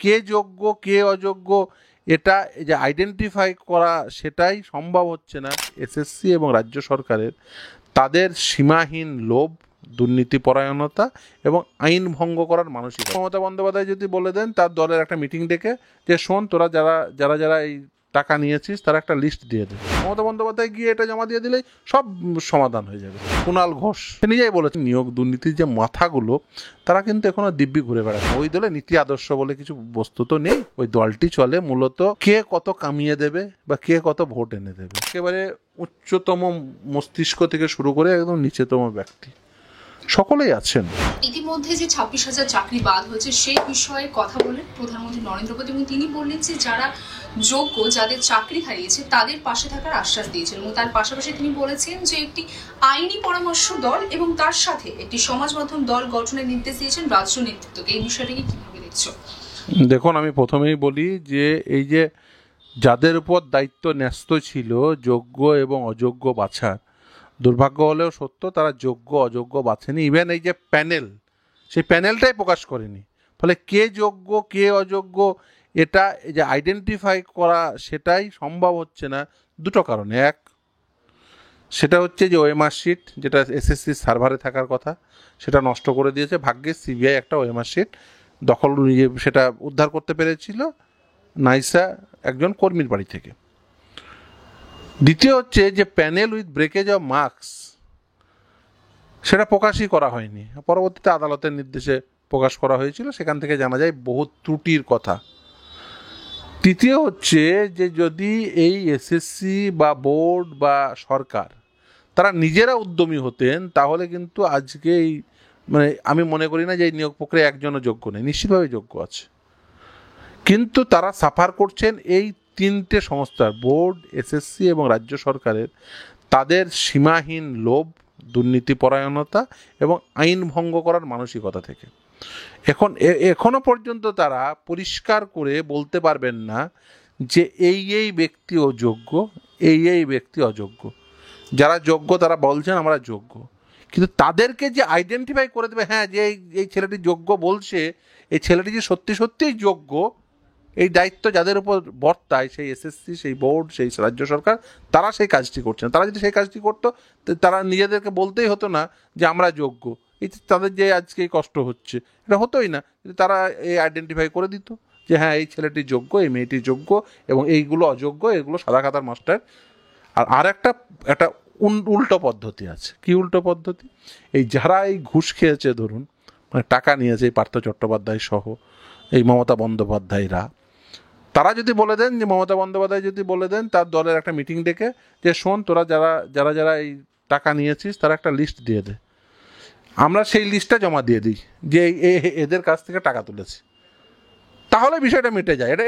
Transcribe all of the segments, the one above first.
কে যোগ্য কে অযোগ্য এটা যে আইডেন্টিফাই করা সেটাই সম্ভব হচ্ছে না। এসএসসি এবং রাজ্য সরকারের তাদের সীমাহীন লোভ, দুর্নীতিপরায়ণতা এবং আইন ভঙ্গ করার মানসিকতা। মমতা বন্দ্যোপাধ্যায় যদি বলে দেন তার দলের একটা মিটিং ডেকে যে শোন, তোরা যারা যারা যারা এই টাকা নিয়েছিস তারা একটা লিস্ট দিয়ে দে। মমতা বন্দ্যোপাধ্যায় গিয়ে এটা জমা দিয়ে দিলেই সব সমাধান হয়ে যাবে। কুণাল ঘোষ নিজেই বলেছেন নিয়োগ দুর্নীতির যে মাথাগুলো তারা কিন্তু এখনো দিব্যি ঘুরে বেড়াচ্ছে। ওই দলে নীতি আদর্শ বলে কিছু বস্তু তো নেই। ওই দলটি চলে মূলত কে কত কামিয়ে দেবে বা কে কত ভোট এনে দেবে। একেবারে উচ্চতম মস্তিষ্ক থেকে শুরু করে একদম নিচেতম ব্যক্তি সকলেই আছেন। ইতিমধ্যে যে 26,000 চাকরি বাদ হয়েছে সেই বিষয়ে কথা বলেন প্রধানমন্ত্রী নরেন্দ্র মোদী এবং তিনি বললেন যে যারা যোগ্য, যাদের চাকরি হারিয়েছে তাদের পাশে থাকার আশ্বাস দিয়েছেন এবং তার পাশাপাশি তিনি বলেছেন যে একটি আইনি পরামর্শ দল এবং তার সাথে একটি সমাজ মাধ্যম দল গঠনের নির্দেশ দিয়েছেন রাজ্য নেতৃত্বকে। এই বিষয়টাকে কিভাবে দেখছো? দেখুন, আমি প্রথমেই বলি যে এই যে যাদের উপর দায়িত্ব ন্যস্ত ছিল যোগ্য এবং অযোগ্য বাছার, দুর্ভাগ্য হলেও সত্য তারা যোগ্য অযোগ্য বাছেনি। ইভেন এই যে প্যানেল, সেই প্যানেলটাই প্রকাশ করেনি। ফলে কে যোগ্য কে অযোগ্য এটা যে আইডেন্টিফাই করা সেটাই সম্ভব হচ্ছে না দুটো কারণে। এক, সেটা হচ্ছে যে ওএমআর শিট যেটা এসএসসির সার্ভারে থাকার কথা সেটা নষ্ট করে দিয়েছে। ভাগ্যের সিবিআই একটা ওএমআর শিট দখল নিয়ে সেটা উদ্ধার করতে পেরেছিল নাইসা একজন কর্মীর বাড়ি থেকে। দ্বিতীয় হচ্ছে যে panel with breakage of marks সেটা প্রকাশই করা হয়নি, পরবর্তীতে আদালতের নির্দেশে প্রকাশ করা হয়েছিল, সেখান থেকে জানা যায় বহু ত্রুটির কথা। তৃতীয় হচ্ছে যে যদি এই এসএসসি বা বোর্ড বা সরকার তারা নিজেরা উদ্যমী হতেন তাহলে কিন্তু আজকে এই আমি মনে করি না যে এই নিয়োগ প্রক্রিয়া একজনও যোগ্য নেই, নিশ্চিতভাবে যোগ্য আছে। কিন্তু তারা সাফার করছেন এই তিনটে সংস্থার, বোর্ড, এসএসসি এবং রাজ্য সরকারের তাদের সীমাহীন লোভ, দুর্নীতিপরায়ণতা এবং আইন ভঙ্গ করার মানসিকতা থেকে। এখনো পর্যন্ত তারা পরিষ্কার করে বলতে পারবেন না যে এই ব্যক্তি অযোগ্য, এই ব্যক্তি অযোগ্য। যারা যোগ্য তারা বলছেন আমরা যোগ্য, কিন্তু তাদেরকে যে আইডেন্টিফাই করে দেবে, হ্যাঁ যে এই ছেলেটি যোগ্য বলছে, এই ছেলেটি যে সত্যি সত্যিই যোগ্য, এই দায়িত্ব যাদের উপর বর্তায় সেই এসএসসি, সেই বোর্ড, সেই রাজ্য সরকার, তারা সেই কাজটি করছে না। তারা যদি সেই কাজটি করতো তারা নিজেদেরকে বলতেই হতো না যে আমরা যোগ্য। এই তাদের যে আজকে কষ্ট হচ্ছে এটা হতোই না, তারা এই আইডেন্টিফাই করে দিত যে হ্যাঁ এই ছেলেটি যোগ্য, এই মেয়েটি যোগ্য এবং এইগুলো অযোগ্য, এগুলো সাদা খাতার মাস্টার। আর একটা উল্টো পদ্ধতি আছে। কি উল্টো পদ্ধতি? এই যারা এই ঘুষ খেয়েছে, ধরুন টাকা নিয়েছে, এই পার্থ চট্টোপাধ্যায় সহ এই মমতা বন্দ্যোপাধ্যায়রা, তারা যদি বলে দেন যে মমতা বন্দ্যোপাধ্যায় যদি বলে দেন তার দলের একটা মিটিং ডেকে যে শোন, তোরা যারা যারা এই টাকা নিয়েছিস তারা একটা লিস্ট দিয়ে দে, আমরা সেই লিস্টটা জমা দিয়ে দিই যে এদের কাছ থেকে টাকা তুলেছি, তাহলে বিষয়টা মিটে যায়। এটা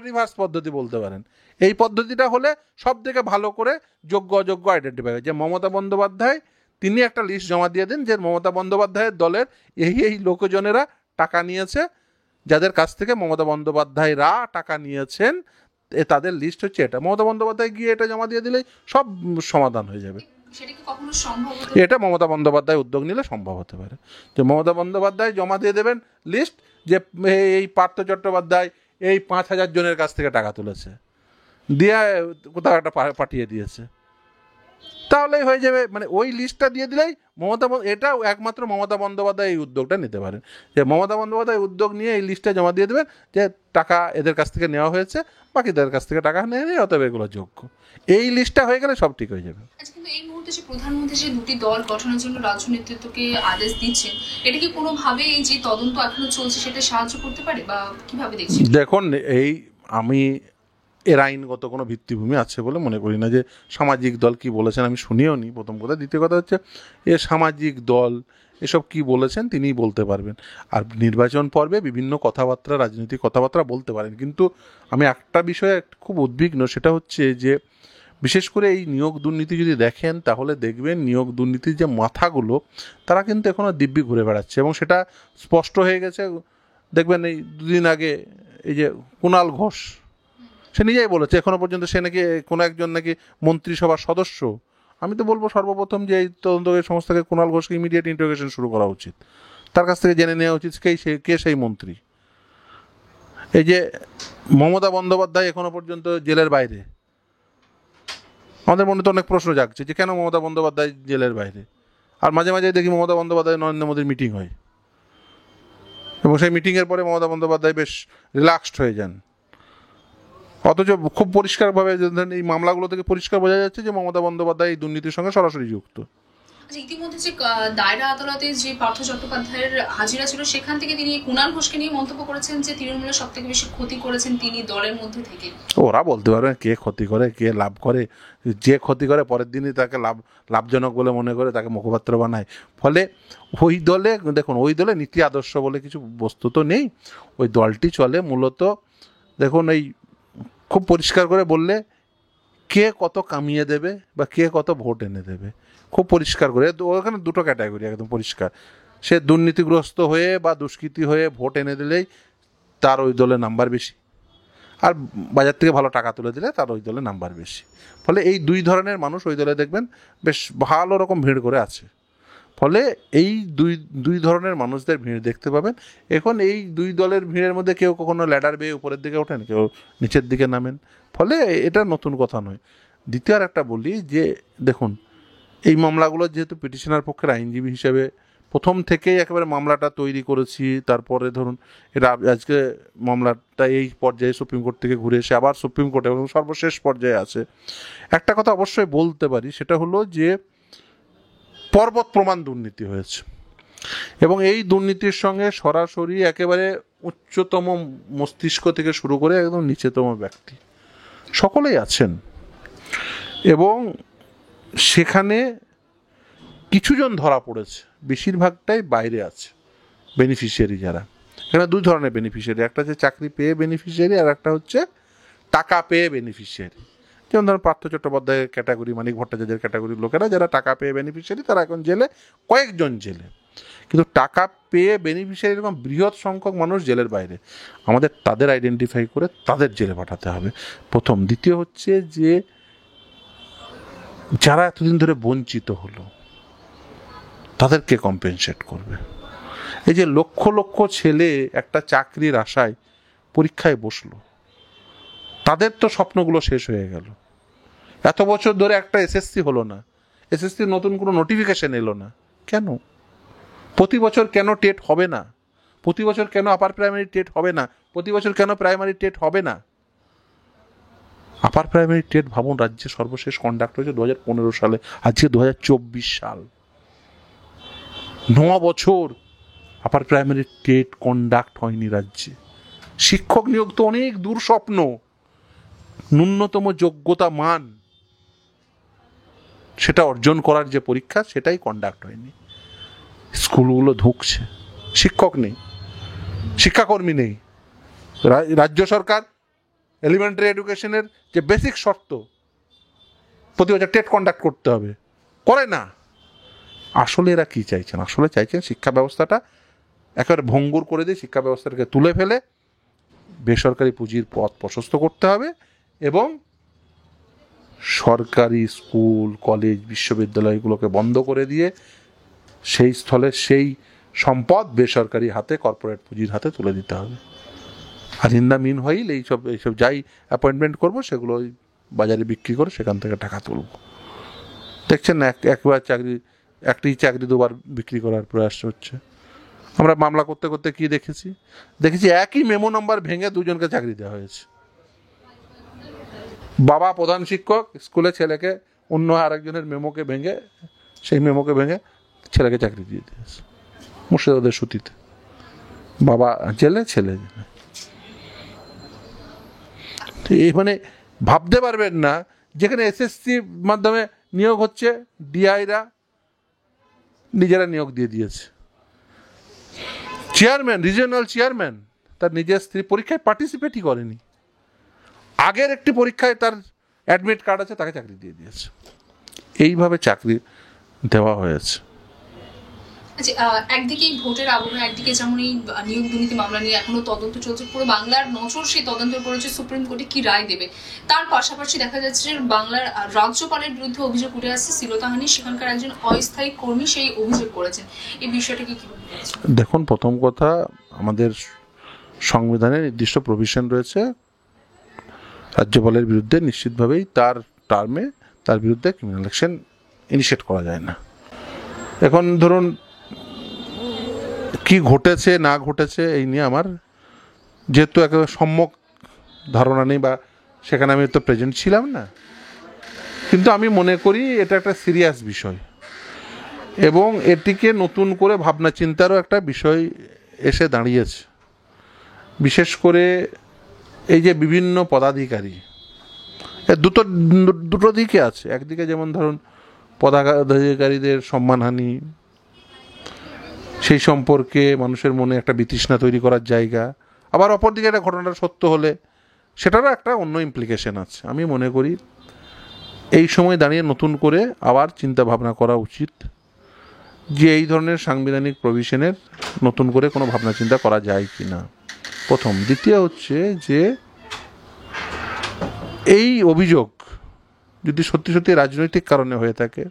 রিভার্স পদ্ধতি বলতে পারেন। এই পদ্ধতিটা হলে সব থেকে ভালো করে যোগ্য অযোগ্য আইডেন্টিফাই হয়। যে মমতা বন্দ্যোপাধ্যায় তিনি একটা লিস্ট জমা দিয়ে দেন যে মমতা বন্দ্যোপাধ্যায়ের দলের এই লোকজনেরা টাকা নিয়েছে, যাদের কাছ থেকে মমতা বন্দ্যোপাধ্যায়রা টাকা নিয়েছেন তাদের লিস্ট হচ্ছে এটা। মমতা বন্দ্যোপাধ্যায় গিয়ে এটা জমা দিয়ে দিলেই সব সমাধান হয়ে যাবে। এটা মমতা বন্দ্যোপাধ্যায় উদ্যোগ নিলে সম্ভব হতে পারে। যে মমতা বন্দ্যোপাধ্যায় জমা দিয়ে দেবেন লিস্ট যে এই পার্থ চট্টোপাধ্যায় এই 5,000 জনের কাছ থেকে টাকা তুলেছে, দিয়ে কোথাও একটা পাঠিয়ে দিয়েছে, তাহলেই হয়ে যাবে। ওই লিস্টটা দিয়ে দিলেই এটা একমাত্র মমতা বন্দ্যোপাধ্যায় এই উদ্যোগটা নিতে পারেন। যে মমতা বন্দ্যোপাধ্যায় উদ্যোগ নিয়ে এই লিস্টটা জমা দিয়ে দেবেন যে টাকা এদের কাছ থেকে নেওয়া হয়েছে, বাকিদের কাছ থেকে টাকা নেই, অতএব এগুলো যোগ্য। এই লিস্টটা হয়ে গেলে সব ঠিক হয়ে যাবে। কিন্তু এই মুহূর্তে যে প্রধানমন্ত্রী যে দুটি দল গঠনের জন্য রাজ্য নেতৃত্বকে আদেশ দিচ্ছেন, এটা কি কোনোভাবে এই যে তদন্ত এখনো চলছে সেটা সাহায্য করতে পারে বা কিভাবে দেখছেন? দেখুন, আমি এর আইনগত কোনো ভিত্তিভূমি আছে বলে মনে করি না। যে সামাজিক দল কি বলেছেন আমি শুনিও নি, প্রথম কথা। দ্বিতীয় কথা হচ্ছে সামাজিক দল এসব কি বলেছেন তিনিই বলতে পারবেন। আর নির্বাচন পর্বে বিভিন্ন কথাবার্তা, রাজনৈতিক কথাবার্তা বলতে পারেন, কিন্তু আমি একটা বিষয়ে খুব উদ্বিগ্ন, সেটা হচ্ছে যে বিশেষ করে এই নিয়োগ দুর্নীতি যদি দেখেন তাহলে দেখবেন নিয়োগ দুর্নীতির যে মাথাগুলো তারা কিন্তু এখনও দিব্যি ঘুরে বেড়াচ্ছে এবং সেটা স্পষ্ট হয়ে গেছে। দেখবেন এই দুদিন আগে এই যে কুণাল ঘোষ, সে নিজেই বলেছে এখনো পর্যন্ত সে নাকি কোনো একজন নাকি মন্ত্রিসভার সদস্য। আমি তো বলবো সর্বপ্রথম যে এই তদন্তকারী সংস্থাকে কুণাল ঘোষকে ইমিডিয়েট ইন্টারোগেশন শুরু করা উচিত, তার কাছ থেকে জেনে নেওয়া উচিত কে সেই মন্ত্রী। এই যে মমতা বন্দ্যোপাধ্যায় এখনো পর্যন্ত জেলের বাইরে, আমাদের মনে তো অনেক প্রশ্ন জাগছে যে কেন মমতা বন্দ্যোপাধ্যায় জেলের বাইরে। আর মাঝে মাঝে দেখি মমতা বন্দ্যোপাধ্যায় নরেন্দ্র মোদীর মিটিং হয়, এবং সেই মিটিংয়ের পরে মমতা বন্দ্যোপাধ্যায় বেশ রিল্যাক্সড হয়ে যান। অথচ খুব পরিষ্কারভাবে এই মামলাগুলো থেকে পরিষ্কার বোঝা যাচ্ছে যে মমতা বন্দ্যোপাধ্যায় এই দুর্নীতির সঙ্গে সরাসরি যুক্ত। ইতিমধ্যে যে দায়রা আদালতে যে পার্থ চট্টোপাধ্যায়ের হাজিরা ছিল, সেখান থেকে তিনি কুণাল ঘোষকে নিয়ে মন্তব্য করেছেন যে তৃণমূলের সব থেকে বেশি ক্ষতি করেছেন তিনি দলের মধ্যে থেকে। ওরা বলতে পারবে কে ক্ষতি করে কে লাভ করে, যে ক্ষতি করে পরের দিনই তাকে লাভজনক বলে মনে করে তাকে মুখপাত্র বানায়। ফলে ওই দলে দেখুন, ওই দলে নীতি আদর্শ বলে কিছু বস্তু তো নেই। ওই দলটি চলে মূলত দেখুন এই খুব পরিষ্কার করে বললে কে কত কামিয়ে দেবে বা কে কত ভোট এনে দেবে, খুব পরিষ্কার করে। ওখানে দুটো ক্যাটাগরি একদম পরিষ্কার। সে দুর্নীতিগ্রস্ত হয়ে বা দুষ্কৃতী হয়ে ভোট এনে দিলেই তার ওই দলে নাম্বার বেশি, আর বাজার থেকে ভালো টাকা তুলে দিলে তার ওই দলে নাম্বার বেশি। ফলে এই দুই ধরনের মানুষ ওই দলে দেখবেন বেশ ভালো রকম ভিড় করে আছে। ফলে এই দুই ধরনের মানুষদের ভিড় দেখতে পাবেন। এখন এই দুই দলের ভিড়ের মধ্যে কেউ কখনো ল্যাডার বেয়ে উপরের দিকে ওঠেন, কেউ নিচের দিকে নামেন। ফলে এটা নতুন কথা নয়। দ্বিতীয় আর একটা বলি যে দেখুন, এই মামলাগুলো যেহেতু পিটিশনার পক্ষের আইনজীবী হিসেবে প্রথম থেকেই একেবারে মামলাটা তৈরি করেছি, তারপরে ধরুন এটা আজকে মামলাটা এই পর্যায়ে সুপ্রিম কোর্ট থেকে ঘুরে এসে আবার সুপ্রিম কোর্টে এবং সর্বশেষ পর্যায়ে আছে। একটা কথা অবশ্যই বলতে পারি, সেটা হলো যে পর্বত প্রমাণ দুর্নীতি হয়েছে, এবং এই দুর্নীতির সঙ্গে সরাসরি একেবারে উচ্চতম মস্তিষ্ক থেকে শুরু করে একদম নিচেতম ব্যক্তি সকলেই আছেন। এবং সেখানে কিছুজন ধরা পড়েছে, বেশিরভাগটাই বাইরে আছে বেনিফিশিয়ারি যারা। এখানে দুই ধরনের বেনিফিশিয়ারি, একটা হচ্ছে চাকরি পেয়ে বেনিফিশিয়ারি, আর একটা হচ্ছে টাকা পেয়ে বেনিফিশিয়ারি। যেমন ধরুন পার্থ চট্টোপাধ্যায়ের ক্যাটাগরি, মানিক ভট্টাচার্যের ক্যাটাগরির লোকেরা যারা টাকা পেয়ে বেনিফিশিয়ারি, তারা এখন জেলে, কয়েকজন জেলে। কিন্তু টাকা পেয়ে বেনিফিশিয়ারি এরকম বৃহৎ সংখ্যক মানুষ জেলের বাইরে। আমাদের তাদের আইডেন্টিফাই করে তাদের জেলে পাঠাতে হবে প্রথম। দ্বিতীয় হচ্ছে যে যারা এতদিন ধরে বঞ্চিত হলো তাদেরকে কম্পেনসেট করবে। এই যে লক্ষ লক্ষ ছেলে একটা চাকরির আশায় পরীক্ষায় বসলো, তাদের তো স্বপ্নগুলো শেষ হয়ে গেল। এত বছর ধরে একটা এসএসসি হলো না, এসএসসির নতুন কোনো নোটিফিকেশন এলো না, কেন? প্রতি বছর কেন টেট হবে না? প্রতি বছর কেন আপার প্রাইমারি টেট হবে না? প্রতি বছর কেন প্রাইমারি টেট হবে না? আপার প্রাইমারি টেট ভাবুন রাজ্যে সর্বশেষ কন্ডাক্ট হয়েছে 2015 সালে, আজকে 2024 সাল। 9 বছর আপার প্রাইমারি টেট কন্ডাক্ট হয়নি রাজ্যে। শিক্ষক নিয়োগ তো অনেক দূর স্বপ্ন, ন্যূনতম যোগ্যতা মান সেটা অর্জন করার যে পরীক্ষা সেটাই কন্ডাক্ট হয়নি। স্কুলগুলো ধুঁকছে, শিক্ষক নেই, শিক্ষাকর্মী নেই। রাজ্য সরকার এলিমেন্টারি এডুকেশনের যে বেসিক শর্ত প্রতি বছর টেট কন্ডাক্ট করতে হবে, করে না। আসলে এরা কি চাইছেন? আসলে চাইছেন শিক্ষা ব্যবস্থাটা একেবারে ভঙ্গুর করে দিয়ে শিক্ষা ব্যবস্থাটাকে তুলে ফেলে বেসরকারি পুঁজির পথ প্রশস্ত করতে হবে, এবং সরকারি স্কুল কলেজ বিশ্ববিদ্যালয়গুলোকে বন্ধ করে দিয়ে সেই স্থলে সেই সম্পদ বেসরকারি হাতে, কর্পোরেট পুঁজির হাতে তুলে দিতে হবে। আর ইন দ্য মিন হইল এইসব যাই অ্যাপয়েন্টমেন্ট করবো সেগুলো বাজারে বিক্রি করে সেখান থেকে টাকা তুলব। দেখছেন না, একবার একটি চাকরি দুবার বিক্রি করার প্রয়াস হচ্ছে। আমরা মামলা করতে করতে কি দেখেছি একই মেমো নাম্বার ভেঙে দুজনকে চাকরি দেওয়া হয়েছে। বাবা প্রধান শিক্ষক, স্কুলে ছেলেকে অন্য আরেকজনের মেমোকে ভেঙে, সেই মেমোকে ভেঙে ছেলেকে চাকরি দিয়ে দিয়েছে মুর্শিদাবাদের সুতিতে। বাবা জেলে, ছেলে জেলে। এই মানে ভাবতে পারবেন না, যেখানে এসএসসি মাধ্যমে নিয়োগ হচ্ছে, ডিআইরা নিজেরা নিয়োগ দিয়ে দিয়েছে। চেয়ারম্যান, রিজিওনাল চেয়ারম্যান তার নিজের স্ত্রী পরীক্ষায় পার্টিসিপেটই করেনি, আগের একটি পরীক্ষায় তার অ্যাডমিট কার্ড আছে, তাকে চাকরি দিয়ে দিয়েছে। এইভাবে চাকরি দেওয়া হয়েছে। আচ্ছা, একদিকে ভোটের আবহে, একদিকে যেমন এই নিয়োগ দুর্নীতি মামলা নিয়ে এখনো তদন্ত চলছে, পুরো বাংলার নজর সেই তদন্তের উপর হচ্ছে সুপ্রিম কোর্টে কি রায় দেবে। তার পাশাপাশি দেখা যাচ্ছে যে বাংলার রাজ্যপালের বিরুদ্ধে অভিযোগ উঠে আসছে, শ্লীলতাহানি সেখানকার একজন অস্থায়ী কর্মী সেই অভিযোগ করেছেন। এই বিষয়টাকে কি বলছেন? দেখুন, প্রথম কথা, আমাদের সংবিধানে নির্দিষ্ট প্রভিশন রয়েছে, রাজ্যপালের বিরুদ্ধে নিশ্চিতভাবেই তার টার্মে তার বিরুদ্ধে ক্রিমিনাল অ্যাকশন ইনিশিয়েট করা যায় না। এখন ধরুন কি ঘটেছে না ঘটেছে এই নিয়ে আমার যেহেতু একেবারে সম্যক ধারণা নেই, বা সেখানে আমি তো প্রেজেন্ট ছিলাম না, কিন্তু আমি মনে করি এটা একটা সিরিয়াস বিষয় এবং এটিকে নতুন করে ভাবনা চিন্তারও একটা বিষয় এসে দাঁড়িয়েছে। বিশেষ করে এই যে বিভিন্ন পদাধিকারী, এর দুটো দিকে আছে। একদিকে যেমন ধরুন পদাধিকারীদের সম্মানহানি, সেই সম্পর্কে মানুষের মনে একটা বিতৃষ্ণা তৈরি করার জায়গা, আবার অপরদিকে একটা ঘটনাটা সত্য হলে সেটারও একটা অন্য ইমপ্লিকেশন আছে। আমি মনে করি এই সময় দাঁড়িয়ে নতুন করে আবার চিন্তা ভাবনা করা উচিত যে এই ধরনের সাংবিধানিক প্রভিশনের নতুন করে কোনো ভাবনা চিন্তা করা যায় কি না, প্রথম। দ্বিতীয় হচ্ছে যে এই অভিযোগ যদি সত্যি সত্যি রাজনৈতিক কারণে হয়ে থাকে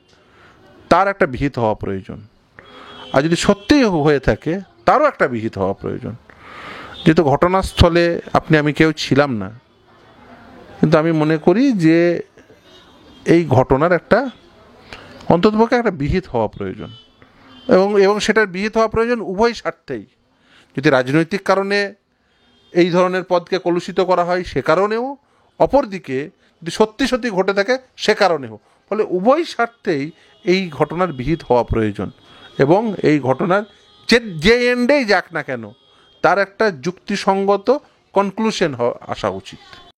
তার একটা বিহিত হওয়া প্রয়োজন, আর যদি সত্যিই হয়ে থাকে তারও একটা বিহিত হওয়া প্রয়োজন। যেহেতু ঘটনাস্থলে আপনি আমি কেউ ছিলাম না, কিন্তু আমি মনে করি যে এই ঘটনার একটা অন্ততপক্ষে একটা বিহিত হওয়া প্রয়োজন, এবং সেটার বিহিত হওয়া প্রয়োজন উভয় স্বার্থেই। যদি রাজনৈতিক কারণে এই ধরনের পদকে কলুষিত করা হয় সে কারণেও, অপরদিকে যদি সত্যি সত্যি ঘটে থাকে সে কারণেও, ফলে উভয় স্বার্থেই এই ঘটনার বিহিত হওয়া প্রয়োজন এবং এই ঘটনার যে এন্ডেই যাক না কেন তার একটা যুক্তিসঙ্গত কনক্লুশন আসা উচিত।